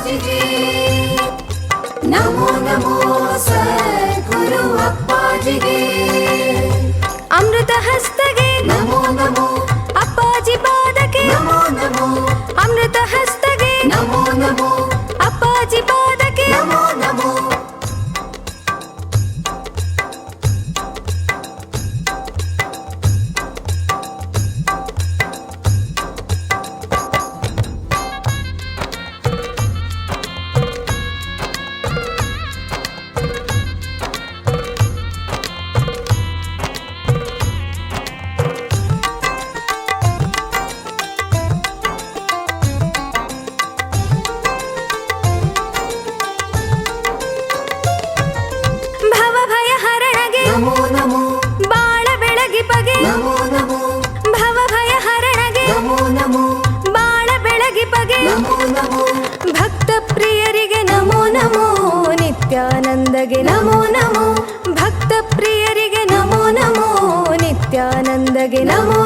ಅಪ್ಪಾಜಿಗೆ ನಮೋ ನಮೋ ಸದ್ಗುರು ಅಪ್ಪಾಜಿಗೆ ಅಮೃತ ಹಸ್ತಗೆ ನಮೋ ನಮೋ ಅಪ್ಪಾಜಿ ಪಾದಕ್ಕೆ ನಮೋ ನಮೋ ಅಮೃತ ಹಸ್ತಗೆ ನಮೋ ನಮೋ ಅಪ್ಪಾಜಿ ಪಾದಕ್ಕೆ ನಮೋ ನಮೋ ಭವ ಭಯ ಹರಣಗೆ ನಮೋ ನಮೋ ಬಾಳ ಬೆಳಗಿಪಗೆ ನಮೋ ನಮೋ ಭವ ಭಯ ಹರಣಗೆ ನಮೋ ನಮೋ ಬಾಳ ಬೆಳಗಿಪಗೆ ನಮೋ ನಮೋ ಭಕ್ತ ಪ್ರಿಯರಿಗೆ ನಮೋ ನಮೋ ನಿತ್ಯಾನಂದಗೆ ನಮೋ ನಮೋ ಭಕ್ತ ಪ್ರಿಯರಿಗೆ ನಮೋ ನಮೋ ನಿತ್ಯಾನಂದಗೆ ನಮೋ